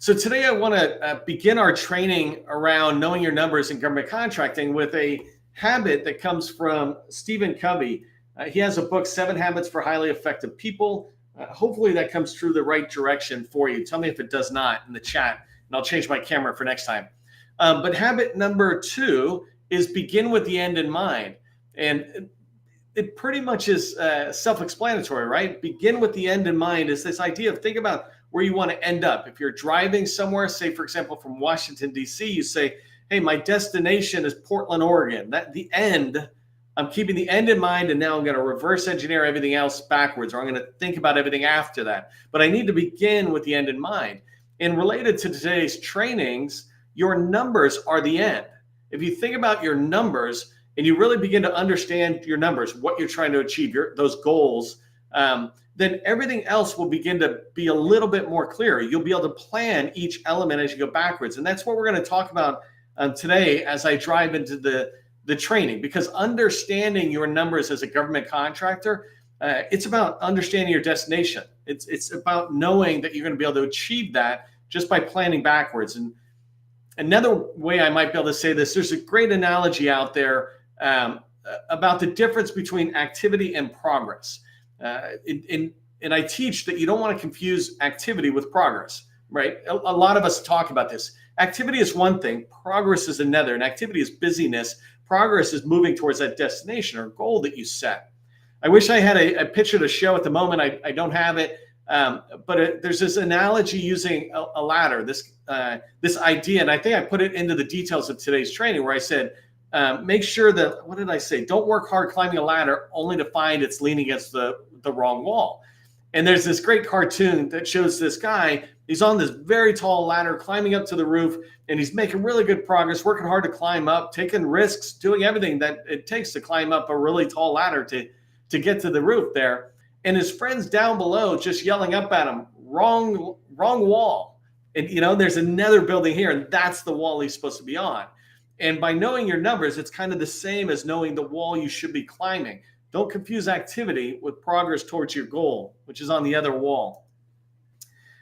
So today I want to begin our training around knowing your numbers in government contracting with a habit that comes from Stephen Covey. He has a book, 7 Habits for Highly Effective People. Hopefully that comes through the right direction for you. Tell me if it does not in the chat, and I'll change my camera for next time. But habit number 2 is begin with the end in mind. And it pretty much is self-explanatory, right? Begin with the end in mind is this idea of think about where you want to end up. If you're driving somewhere, say, for example, from Washington, D.C., you say, hey, my destination is Portland, Oregon. That the end, I'm keeping the end in mind, and now I'm going to reverse engineer everything else backwards, or I'm going to think about everything after that. But I need to begin with the end in mind. And related to today's trainings, your numbers are the end. If you think about your numbers, and you really begin to understand your numbers, what you're trying to achieve, those goals, then everything else will begin to be a little bit more clear. You'll be able to plan each element as you go backwards. And that's what we're going to talk about today as I drive into the training, because understanding your numbers as a government contractor, it's about understanding your destination. It's about knowing that you're going to be able to achieve that just by planning backwards. And another way I might be able to say this, there's a great analogy out there about the difference between activity and progress. And I teach that you don't want to confuse activity with progress, right? A lot of us talk about this. Activity is one thing, progress is another. And activity is busyness. Progress is moving towards that destination or goal that you set. I wish I had a picture to show at the moment. I don't have it, but there's this analogy using a ladder, this idea, and I think I put it into the details of today's training where I said, make sure that, what did I say? Don't work hard climbing a ladder only to find it's leaning against the wrong wall. And there's this great cartoon that shows this guy, he's on this very tall ladder climbing up to the roof, and he's making really good progress, working hard to climb up, taking risks, doing everything that it takes to climb up a really tall ladder to get to the roof there. And his friends down below just yelling up at him, wrong wall. And there's another building here, and that's the wall he's supposed to be on. And by knowing your numbers, it's kind of the same as knowing the wall you should be climbing. Don't confuse activity with progress towards your goal, which is on the other wall.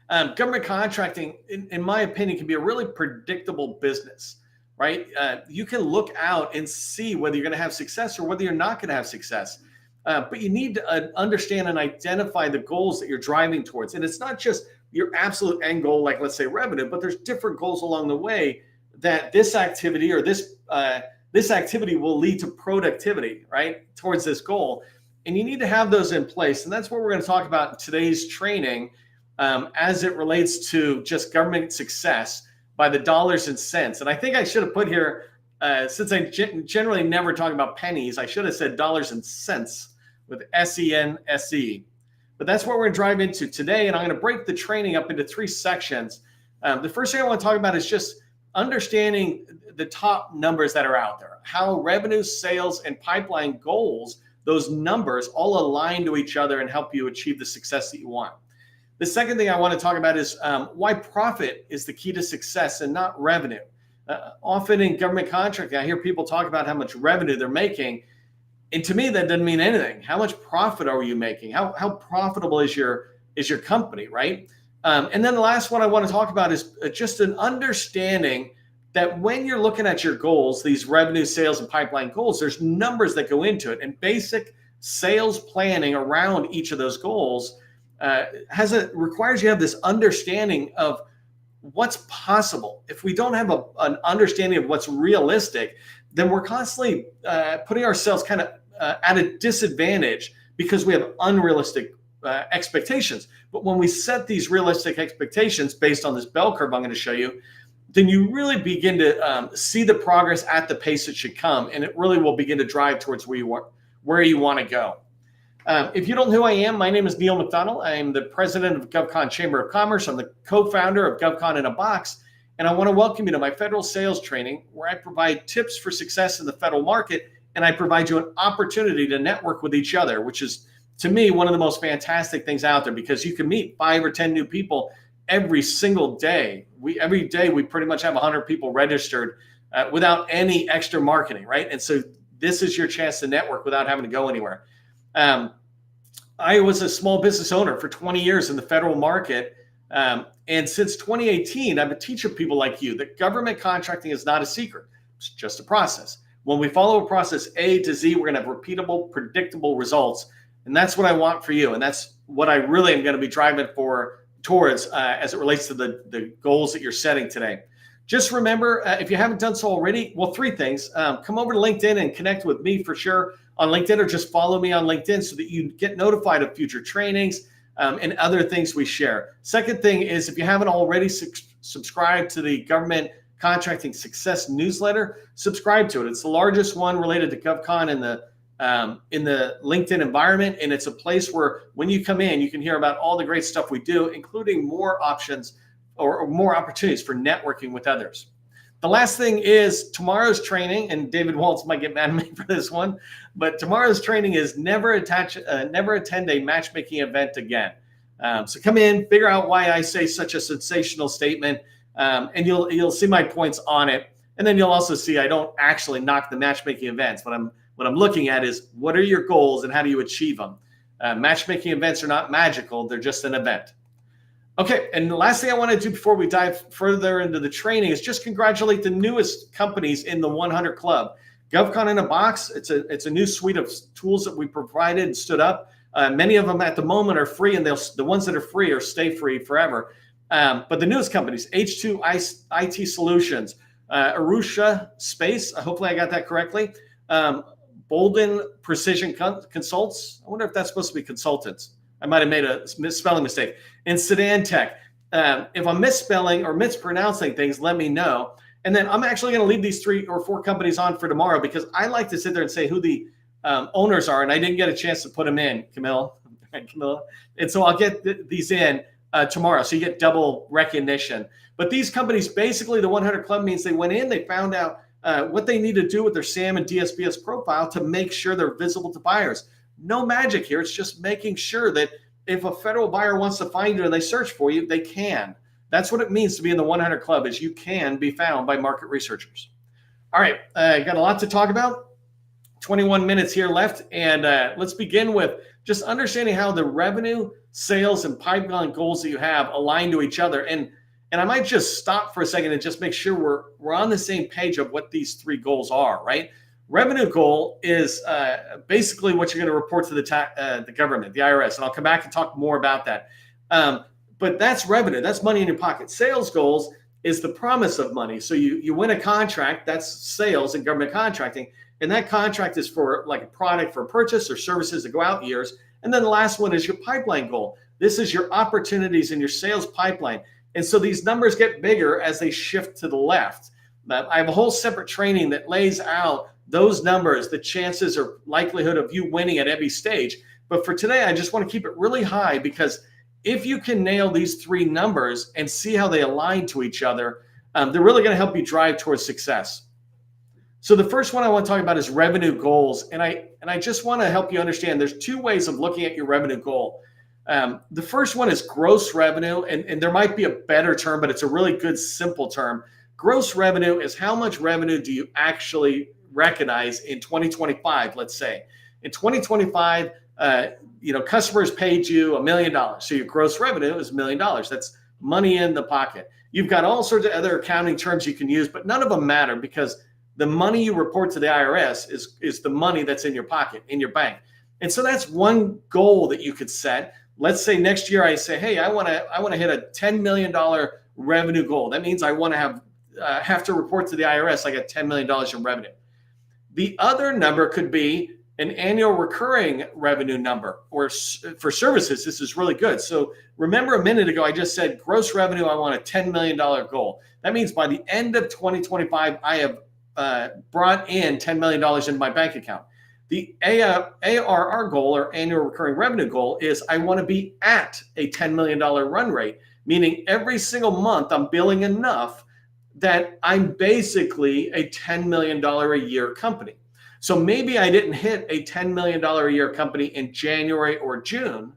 Government contracting, in my opinion, can be a really predictable business, right? You can look out and see whether you're going to have success or whether you're not going to have success. But you need to understand and identify the goals that you're driving towards. And it's not just your absolute end goal, like let's say revenue, but there's different goals along the way that this activity or this activity will lead to productivity, right, towards this goal. And you need to have those in place. And that's what we're going to talk about in today's training as it relates to just government success by the dollars and cents. And I think I should have put here, since I generally never talk about pennies, I should have said dollars and cents with S-E-N-S-E. But that's what we're going to drive into today. And I'm going to break the training up into 3 sections. The first thing I want to talk about is just understanding the top numbers that are out there, how revenue, sales, and pipeline goals, those numbers all align to each other and help you achieve the success that you want. The second thing I want to talk about is why profit is the key to success and not revenue. Often in government contracting, I hear people talk about how much revenue they're making. And to me, that doesn't mean anything. How much profit are you making? How profitable is your company, right? And then the last one I want to talk about is just an understanding that when you're looking at your goals, these revenue, sales, and pipeline goals, there's numbers that go into it. And basic sales planning around each of those goals requires you to have this understanding of what's possible. If we don't have an understanding of what's realistic, then we're constantly putting ourselves kind of at a disadvantage because we have unrealistic expectations. But when we set these realistic expectations based on this bell curve I'm going to show you, then you really begin to see the progress at the pace it should come, and it really will begin to drive towards where you want to go. If you don't know who I am, my name is Neil McDonnell. I am the president of GovCon Chamber of Commerce. I'm the co-founder of GovCon in a Box, and I want to welcome you to my federal sales training, where I provide tips for success in the federal market, and I provide you an opportunity to network with each other, which is, to me, one of the most fantastic things out there, because you can meet 5 or 10 new people every single day. Every day we pretty much have 100 people registered without any extra marketing, right? And so this is your chance to network without having to go anywhere. I was a small business owner for 20 years in the federal market, And since 2018, I've been teaching people like you that government contracting is not a secret. It's just a process. When we follow a process A to Z, we're going to have repeatable, predictable results. And that's what I want for you. And that's what I really am going to be driving towards as it relates to the goals that you're setting today. Just remember, if you haven't done so already, well, 3 things. Come over to LinkedIn and connect with me for sure on LinkedIn, or just follow me on LinkedIn so that you get notified of future trainings and other things we share. Second thing is, if you haven't already subscribed to the Government Contracting Success newsletter, subscribe to it. It's the largest one related to GovCon in the LinkedIn environment, and it's a place where when you come in, you can hear about all the great stuff we do, including more options or more opportunities for networking with others. The last thing is tomorrow's training, and David Waltz might get mad at me for this one, but tomorrow's training is never attend a matchmaking event again. So come in, figure out why I say such a sensational statement, and you'll see my points on it. And then you'll also see I don't actually knock the matchmaking events. What I'm looking at is, what are your goals and how do you achieve them? Matchmaking events are not magical, they're just an event. Okay, and the last thing I want to do before we dive further into the training is just congratulate the newest companies in the 100 Club. GovCon in a Box, it's a new suite of tools that we provided and stood up. Many of them at the moment are free, and the ones that are free are stay free forever. But the newest companies, H2 IT Solutions, 𝗓𝗏 Space, hopefully I got that correctly, Bolden Precision Consults, I wonder if that's supposed to be consultants. I might have made a spelling mistake. And Sedan Tech. If I'm misspelling or mispronouncing things, let me know. And then I'm actually going to leave these 3 or 4 companies on for tomorrow, because I like to sit there and say who the owners are, and I didn't get a chance to put them in, Camilla. And so I'll get these in tomorrow, so you get double recognition. But these companies, basically the 100 Club means they went in, they found out what they need to do with their SAM and DSPS profile to make sure they're visible to buyers. No magic here. It's just making sure that if a federal buyer wants to find you and they search for you, they can. That's what it means to be in the 100 Club, is you can be found by market researchers. All right, got a lot to talk about. 21 minutes here left, and let's begin with just understanding how the revenue, sales, and pipeline goals that you have align to each other. And I might just stop for a second and just make sure we're on the same page of what these 3 goals are, right? Revenue goal is basically what you're going to report to the government, the IRS, and I'll come back and talk more about that. But that's revenue, that's money in your pocket. Sales goals is the promise of money. So you win a contract, that's sales in government contracting, and that contract is for like a product for purchase or services that go out years. And then the last one is your pipeline goal. This is your opportunities in your sales pipeline. And so these numbers get bigger as they shift to the left. I have a whole separate training that lays out those numbers, the chances or likelihood of you winning at every stage. But for today, I just want to keep it really high, because if you can nail these 3 numbers and see how they align to each other, they're really going to help you drive towards success. So the first one I want to talk about is revenue goals. And I just want to help you understand there's 2 ways of looking at your revenue goal. The first one is gross revenue, and there might be a better term, but it's a really good, simple term. Gross revenue is how much revenue do you actually recognize in 2025, let's say. In 2025, customers paid you $1 million. So your gross revenue is $1 million. That's money in the pocket. You've got all sorts of other accounting terms you can use, but none of them matter, because the money you report to the IRS is the money that's in your pocket, in your bank. And so that's one goal that you could set. Let's say next year I say, hey, I want to hit a $10 million revenue goal. That means I want to have to report to the IRS I got $10 million in revenue. The other number could be an annual recurring revenue number, or for services, this is really good. So remember a minute ago, I just said gross revenue, I want a $10 million goal. That means by the end of 2025, I have brought in $10 million into my bank account. The ARR goal, or annual recurring revenue goal, is I want to be at a $10 million run rate, meaning every single month I'm billing enough that I'm basically a $10 million a year company. So maybe I didn't hit a $10 million a year company in January or June,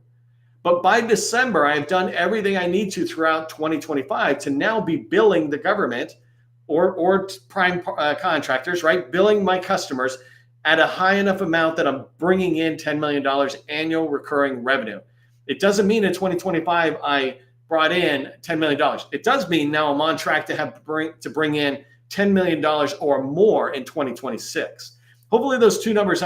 but by December, I've done everything I need to throughout 2025 to now be billing the government or prime contractors, right? Billing my customers at a high enough amount that I'm bringing in $10 million annual recurring revenue. It doesn't mean in 2025, I brought in $10 million. It does mean now I'm on track to bring in $10 million or more in 2026. Hopefully those two numbers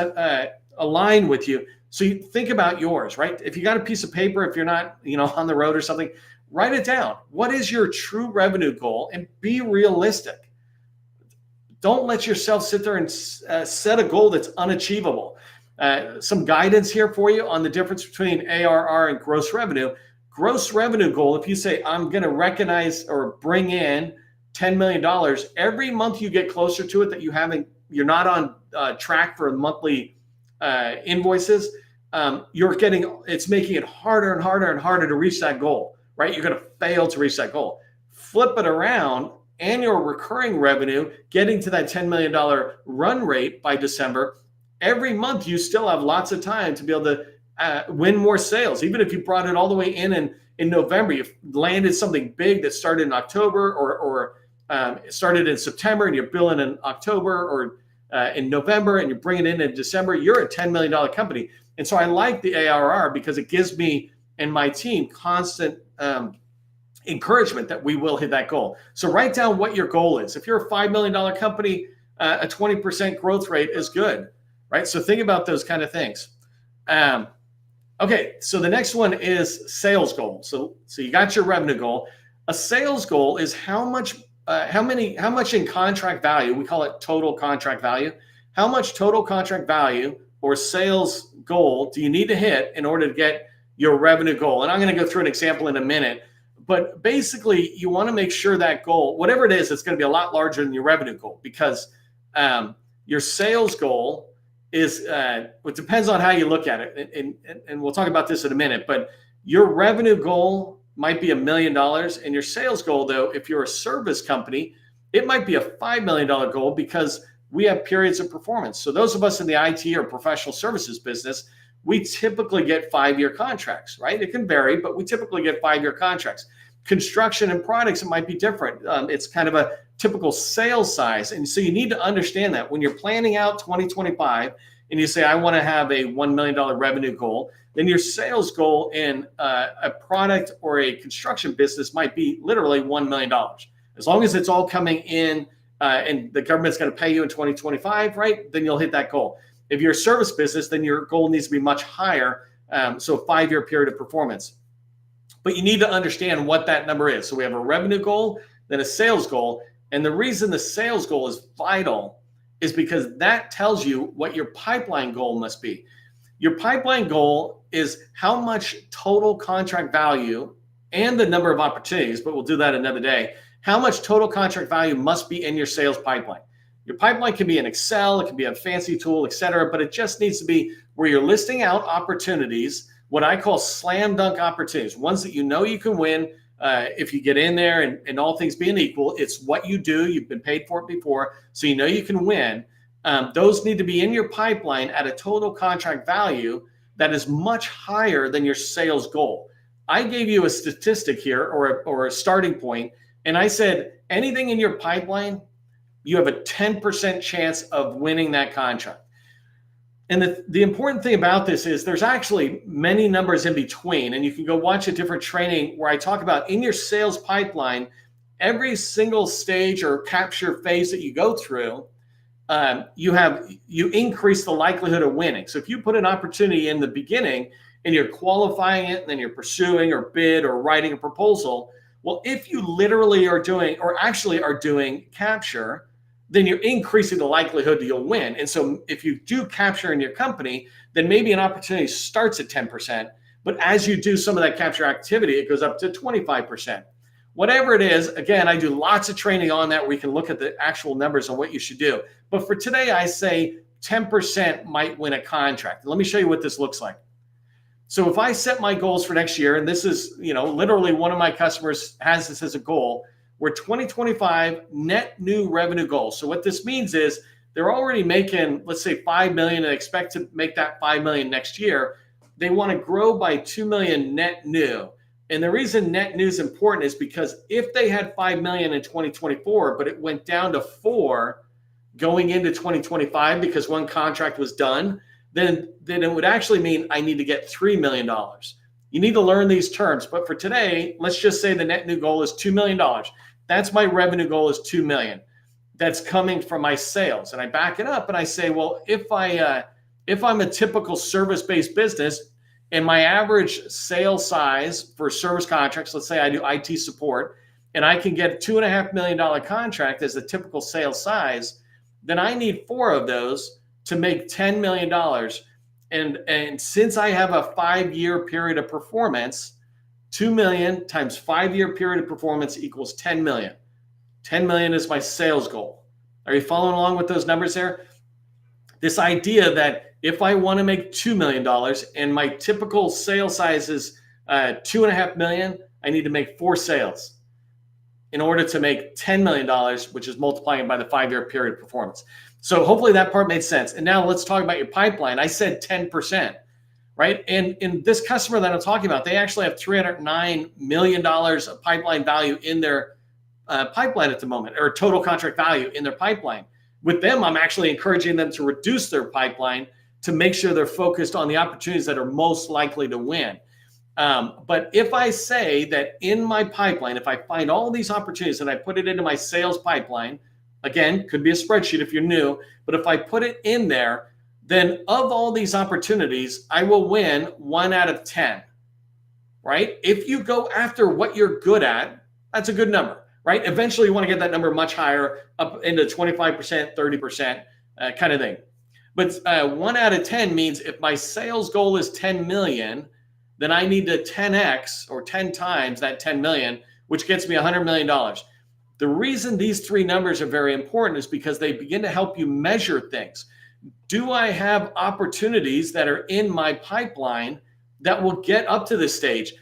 align with you. So you think about yours, right? If you got a piece of paper, if you're not, on the road or something, write it down. What is your true revenue goal? And be realistic. Don't let yourself sit there and set a goal that's unachievable. Some guidance here for you on the difference between ARR and gross revenue. Gross revenue goal, if you say, I'm going to recognize or bring in $10 million, every month you get closer to it that you're not on track for monthly invoices, it's making it harder and harder and harder to reach that goal, right? You're going to fail to reach that goal. Flip it around, annual recurring revenue, getting to that $10 million run rate by December. Every month you still have lots of time to be able to win more sales. Even if you brought it all the way in November, you landed something big that started in October or it started in September and you're billing in October or in November and you're bringing it in December, you're a $10 million company. And so I like the ARR because it gives me and my team constant encouragement that we will hit that goal. So write down what your goal is. If you're a $5 million company, a 20% growth rate is good, right? So think about those kind of things. Okay, so the next one is sales goal. So you got your revenue goal. A sales goal is how much in contract value, we call it total contract value. How much total contract value or sales goal do you need to hit in order to get your revenue goal? And I'm going to go through an example in a minute. But basically, you want to make sure that goal, whatever it is, it's going to be a lot larger than your revenue goal because your sales goal is, it depends on how you look at it. And we'll talk about this in a minute. But your revenue goal might be $1 million. And your sales goal, though, if you're a service company, it might be a $5 million goal because we have periods of performance. So those of us in the IT or professional services business, we typically get 5-year contracts, right? It can vary, but we typically get 5-year contracts. Construction and products, it might be different. It's kind of a typical sales size. And so you need to understand that when you're planning out 2025 and you say, I want to have a $1 million revenue goal, then your sales goal in a product or a construction business might be literally $1 million. As long as it's all coming in and the government's going to pay you in 2025, right? Then you'll hit that goal. If you're a service business, then your goal needs to be much higher. So a 5-year period of performance. But you need to understand what that number is. So we have a revenue goal, then a sales goal. And the reason the sales goal is vital is because that tells you what your pipeline goal must be. Your pipeline goal is how much total contract value and the number of opportunities, but we'll do that another day. How much total contract value must be in your sales pipeline? Your pipeline can be in Excel, it can be a fancy tool, et cetera, but it just needs to be where you're listing out opportunities, what I call slam dunk opportunities, ones that you know you can win if you get in there and all things being equal. It's what you do. You've been paid for it before, so you know you can win. Those need to be in your pipeline at a total contract value that is much higher than your sales goal. I gave you a statistic here or a starting point, and I said anything in your pipeline, you have a 10% chance of winning that contract. And the important thing about this is there's actually many numbers in between, and you can go watch a different training where I talk about in your sales pipeline, every single stage or capture phase that you go through, you increase the likelihood of winning. So if you put an opportunity in the beginning and you're qualifying it and then you're pursuing or bid or writing a proposal, well, if you literally are doing or actually are doing capture, then you're increasing the likelihood that you'll win. And so if you do capture in your company, then maybe an opportunity starts at 10%, but as you do some of that capture activity, it goes up to 25%. Whatever it is, again, I do lots of training on that where you can look at the actual numbers on what you should do. But for today, I say 10% might win a contract. And let me show you what this looks like. So if I set my goals for next year, and this is, literally one of my customers has this as a goal, we're 2025 net new revenue goals. So what this means is they're already making, let's say, $5 million and expect to make that $5 million next year. They want to grow by $2 million net new. And the reason net new is important is because if they had $5 million in 2024, but it went down to 4 going into 2025 because one contract was done, then it would actually mean I need to get $3 million. You need to learn these terms. But for today, let's just say the net new goal is $2 million. That's my revenue goal is $2 million. That's coming from my sales. And I back it up and I say, well, if I'm a typical service-based business and my average sales size for service contracts, let's say I do IT support, and I can get a $2.5 million contract as a typical sales size, then I need 4 of those to make $10 million. And since I have a 5-year period of performance, 2 million times 5-year period of performance equals 10 million. 10 million is my sales goal. Are you following along with those numbers there? This idea that if I want to make $2 million and my typical sales size is 2.5 million, I need to make 4 sales in order to make $10 million, which is multiplying by the 5-year period of performance. So hopefully that part made sense. And now let's talk about your pipeline. I said 10%, right? And in this customer that I'm talking about, they actually have $309 million of pipeline value in their pipeline at the moment, or total contract value in their pipeline. With them, I'm actually encouraging them to reduce their pipeline to make sure they're focused on the opportunities that are most likely to win. But if I say that in my pipeline, if I find all these opportunities and I put it into my sales pipeline, again, could be a spreadsheet if you're new, but if I put it in there, then of all these opportunities, I will win 1 out of 10, right? If you go after what you're good at, that's a good number, right? Eventually you want to get that number much higher, up into 25%, 30% kind of thing. But 1 out of 10 means if my sales goal is 10 million, then I need to 10x or 10 times that 10 million, which gets me $100 million. The reason these 3 numbers are very important is because they begin to help you measure things. Do I have opportunities that are in my pipeline that will get up to this stage?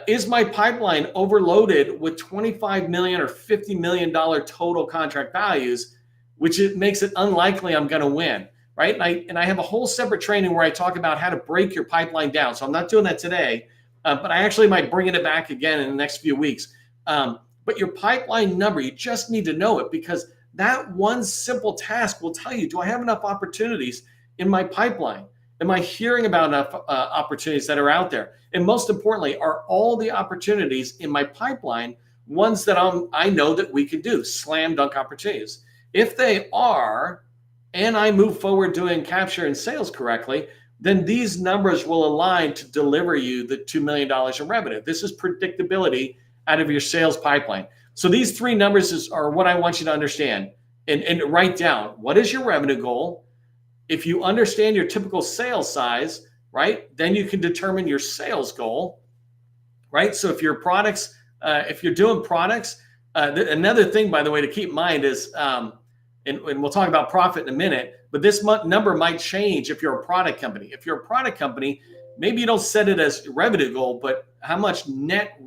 Is my pipeline overloaded with 25 million or $50 million total contract values, which it makes it unlikely I'm going to win, right? And I have a whole separate training where I talk about how to break your pipeline down. So I'm not doing that today, but I actually might bring it back again in the next few weeks. But your pipeline number, you just need to know it, because that one simple task will tell you, do I have enough opportunities in my pipeline? Am I hearing about enough opportunities that are out there? And most importantly, are all the opportunities in my pipeline ones that I know that we can do, slam dunk opportunities? If they are, and I move forward doing capture and sales correctly, then these numbers will align to deliver you the $2 million in revenue. This is predictability out of your sales pipeline. So these 3 numbers are what I want you to understand and write down. What is your revenue goal? If you understand your typical sales size, right, then you can determine your sales goal, right? So if your products, if you're doing products, another thing, by the way, to keep in mind is, and we'll talk about profit in a minute, but this number might change if you're a product company. If you're a product company, maybe you don't set it as revenue goal, but how much net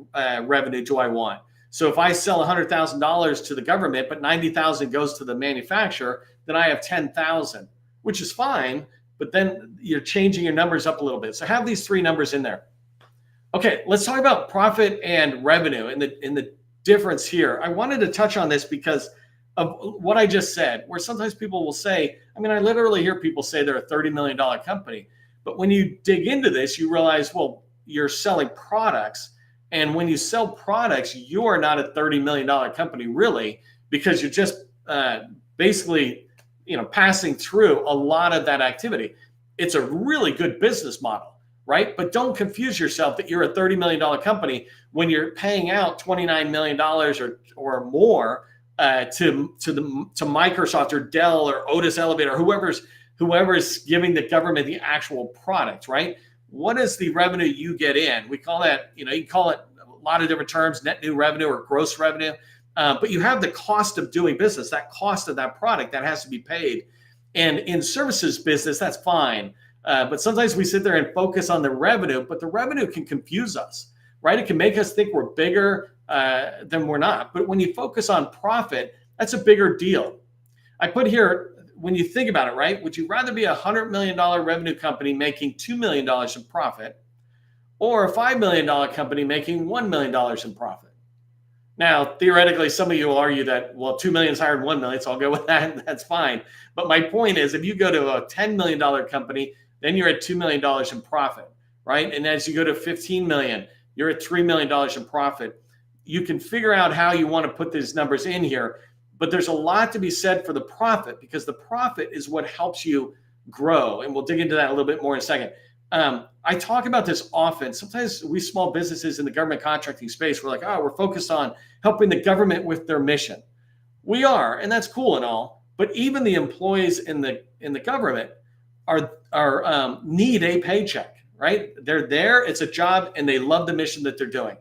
revenue do I want? So if I sell $100,000 to the government, but 90,000 goes to the manufacturer, then I have 10,000, which is fine, but then you're changing your numbers up a little bit. So have these 3 numbers in there. Okay, let's talk about profit and revenue and the difference here. I wanted to touch on this because of what I just said, where sometimes people will say, I mean, I literally hear people say they're a $30 million company, but when you dig into this, you realize, well, you're selling products. And when you sell products, you're not a $30 million company really, because you're just basically, passing through a lot of that activity. It's a really good business model, right? But don't confuse yourself that you're a $30 million company when you're paying out $29 million or more to Microsoft or Dell or Otis Elevator, whoever's giving the government the actual product, right? What is the revenue you get in? We call that, you can call it a lot of different terms, net new revenue or gross revenue. But you have the cost of doing business, that cost of that product that has to be paid. And in services business, that's fine. But sometimes we sit there and focus on the revenue, but the revenue can confuse us, right? It can make us think we're bigger than we're not. But when you focus on profit, that's a bigger deal. I put here, when you think about it, right? Would you rather be a $100 million revenue company making $2 million in profit, or a $5 million company making $1 million in profit? Now, theoretically, some of you will argue that, well, 2 million is higher than 1 million, so I'll go with that. That's fine. But my point is, if you go to a $10 million company, then you're at $2 million in profit. right? And as you go to 15 million, you're at $3 million in profit. You can figure out how you want to put these numbers in here, but there's a lot to be said for the profit, because the profit is what helps you grow. And we'll dig into that a little bit more in a second. I talk about this often. Sometimes we small businesses in the government contracting space, we're like, oh, we're focused on helping the government with their mission. We are, and that's cool and all, but even the employees in the government are need a paycheck, right? They're there, it's a job, and they love the mission that they're doing.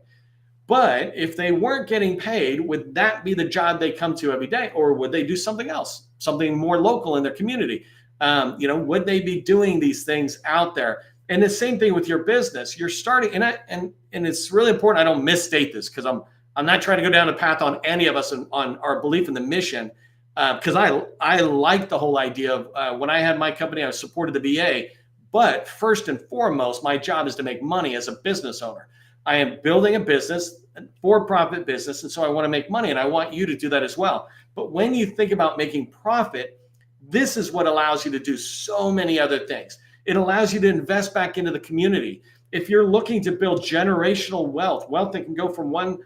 But if they weren't getting paid, would that be the job they come to every day? Or would they do something else, something more local in their community? Would they be doing these things out there? And the same thing with your business. You're starting, and it's really important I don't misstate this, because I'm not trying to go down a path on any of us on our belief in the mission, because I like the whole idea of when I had my company, I supported the VA. But first and foremost, my job is to make money as a business owner. I am building a business, a for-profit business, and so I want to make money, and I want you to do that as well. But when you think about making profit, this is what allows you to do so many other things. It allows you to invest back into the community. If you're looking to build generational wealth that can go from one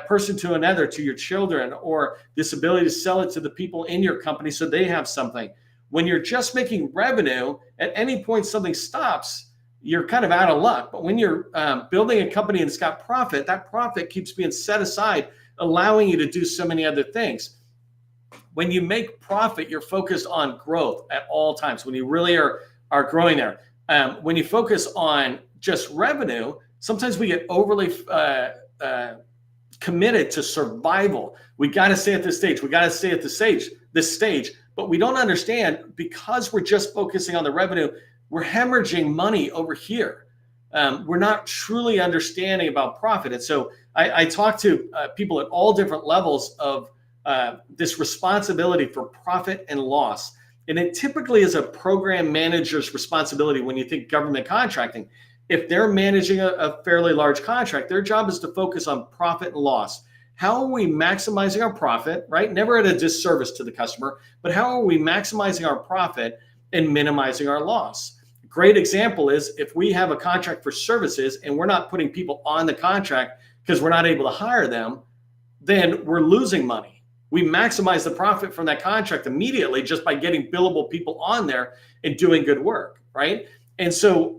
person to another, to your children, or this ability to sell it to the people in your company so they have something. When you're just making revenue, at any point something stops, you're kind of out of luck. But when you're building a company and it's got profit, that profit keeps being set aside, allowing you to do so many other things. When you make profit, you're focused on growth at all times. When you really are growing there. When you focus on just revenue, sometimes we get overly committed to survival. We got to stay at this stage. We got to stay at this stage. But we don't understand, because we're just focusing on the revenue, we're hemorrhaging money over here. We're not truly understanding about profit. And so I talk to people at all different levels of this responsibility for profit and loss. And it typically is a program manager's responsibility when you think government contracting. If they're managing a fairly large contract, their job is to focus on profit and loss. How are we maximizing our profit, right? Never at a disservice to the customer, but how are we maximizing our profit and minimizing our loss? A great example is if we have a contract for services and we're not putting people on the contract because we're not able to hire them, then we're losing money. We maximize the profit from that contract immediately just by getting billable people on there and doing good work, right? And so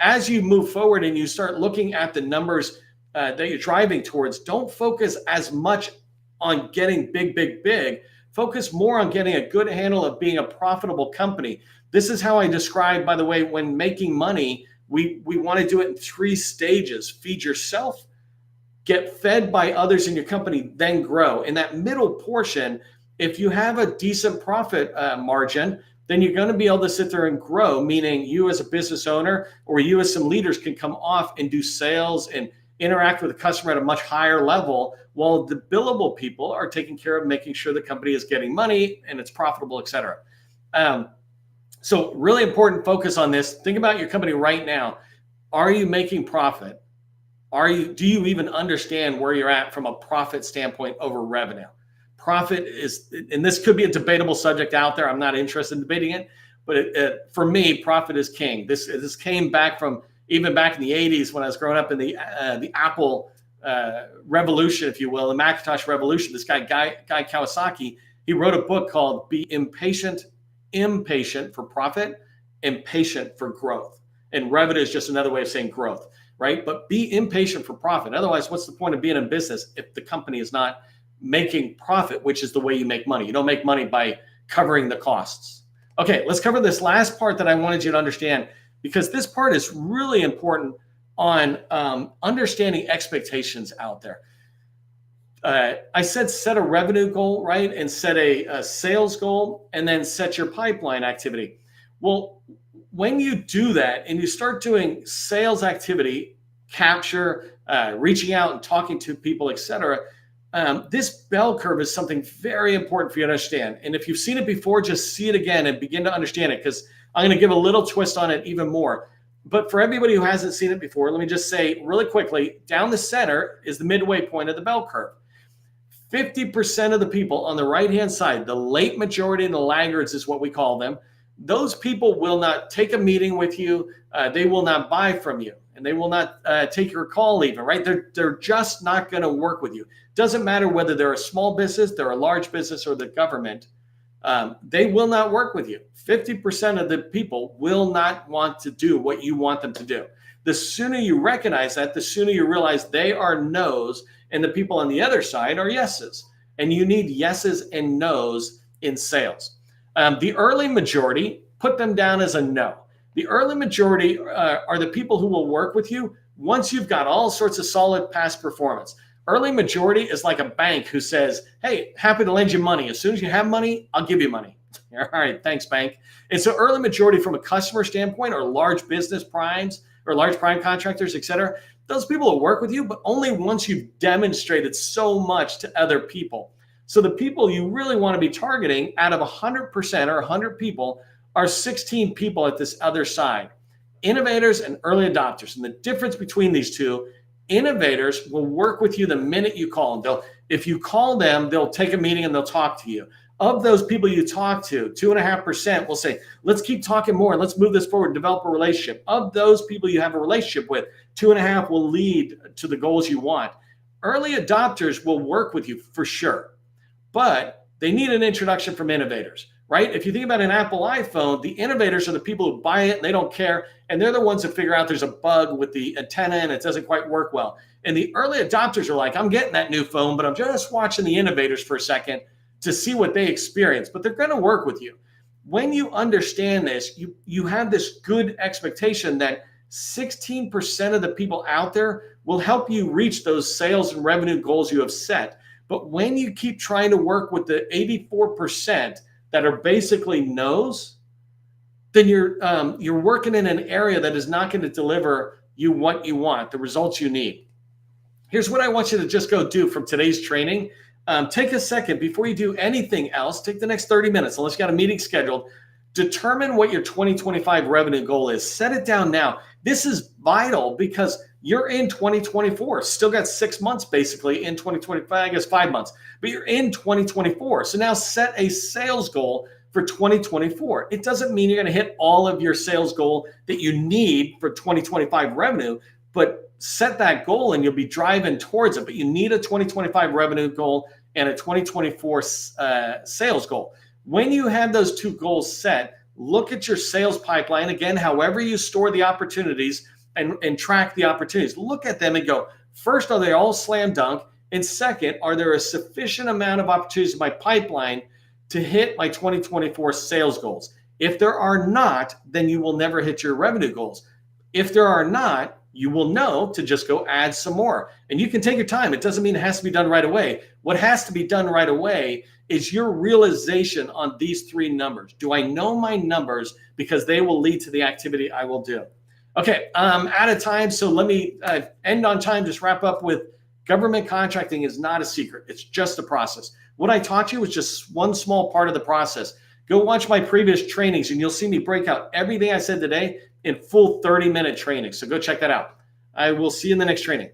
as you move forward and you start looking at the numbers that you're driving towards, don't focus as much on getting big. Focus more on getting a good handle of being a profitable company. This is how I describe, by the way, when making money, we want to do it in 3 stages. Feed yourself, get fed by others in your company, then grow. In that middle portion, if you have a decent profit margin, then you're going to be able to sit there and grow, meaning you as a business owner or you as some leaders can come off and do sales and interact with the customer at a much higher level, while the billable people are taking care of making sure the company is getting money and it's profitable, et cetera. So really important focus on this. Think about your company right now. Are you making profit? Do you even understand where you're at from a profit standpoint over revenue? Profit is, and this could be a debatable subject out there. I'm not interested in debating it, but for me, profit is king. This came back from even back in the 80s when I was growing up in the Apple revolution, if you will, the Macintosh revolution. This guy Kawasaki, he wrote a book called Be Impatient for Profit, Impatient for Growth. And revenue is just another way of saying growth, right? But be impatient for profit. Otherwise, what's the point of being in business if the company is not making profit, which is the way you make money? You don't make money by covering the costs. Okay, let's cover this last part that I wanted you to understand, because this part is really important on understanding expectations out there. I said set a revenue goal, right? And set a sales goal, and then set your pipeline activity. Well, when you do that and you start doing sales activity, capture, reaching out and talking to people, et cetera, this bell curve is something very important for you to understand. And if you've seen it before, just see it again and begin to understand it, because I'm going to give a little twist on it even more. But for everybody who hasn't seen it before, let me just say really quickly, down the center is the midway point of the bell curve. 50% of the people on the right-hand side, the late majority and the laggards is what we call them, those people will not take a meeting with you. They will not buy from you, and they will not take your call even, right? They're just not going to work with you. Doesn't matter whether they're a small business, they're a large business, or the government. They will not work with you. 50% of the people will not want to do what you want them to do. The sooner you recognize that, the sooner you realize they are no's and the people on the other side are yeses. And you need yeses and no's in sales. The early majority, put them down as a no. The early majority are the people who will work with you once you've got all sorts of solid past performance. Early majority is like a bank who says, hey, happy to lend you money. As soon as you have money, I'll give you money. All right, thanks, bank. And so early majority from a customer standpoint, or large business primes or large prime contractors, et cetera, those people will work with you, but only once you've demonstrated so much to other people. So the people you really want to be targeting out of 100% or 100 people are 16 people at this other side, innovators and early adopters. And the difference between these two, innovators will work with you the minute you call them. If you call them, they'll take a meeting and they'll talk to you. Of those people you talk to, 2.5% will say, let's keep talking more. Let's move this forward, develop a relationship. Of those people you have a relationship with, 2.5 will lead to the goals you want. Early adopters will work with you for sure, but they need an introduction from innovators, right? If you think about an Apple iPhone, the innovators are the people who buy it and they don't care. And they're the ones that figure out there's a bug with the antenna and it doesn't quite work well. And the early adopters are like, I'm getting that new phone, but I'm just watching the innovators for a second to see what they experience, but they're going to work with you. When you understand this, you have this good expectation that 16% of the people out there will help you reach those sales and revenue goals you have set. But when you keep trying to work with the 84% that are basically no's, then you're working in an area that is not going to deliver you what you want, the results you need. Here's what I want you to just go do from today's training. Take a second before you do anything else. Take the next 30 minutes, unless you got a meeting scheduled. Determine what your 2025 revenue goal is. Set it down now. This is vital because you're in 2024. Still got 6 months basically in 2025, I guess 5 months, but you're in 2024. So now set a sales goal for 2024. It doesn't mean you're going to hit all of your sales goal that you need for 2025 revenue, but set that goal and you'll be driving towards it. But you need a 2025 revenue goal and a 2024 sales goal. When you have those two goals set, look at your sales pipeline. Again, however you store the opportunities and track the opportunities, look at them and go, first, are they all slam dunk? And second, are there a sufficient amount of opportunities in my pipeline to hit my 2024 sales goals? If there are not, then you will never hit your revenue goals. If there are not, you will know to just go add some more. And you can take your time. It doesn't mean it has to be done right away. What has to be done right away is your realization on these three numbers. Do I know my numbers? Because they will lead to the activity I will do. Okay, out of time, so let me end on time. Just wrap up with government contracting is not a secret. It's just a process. What I taught you was just one small part of the process. Go watch my previous trainings and you'll see me break out everything I said today in full 30-minute training. So go check that out. I will see you in the next training.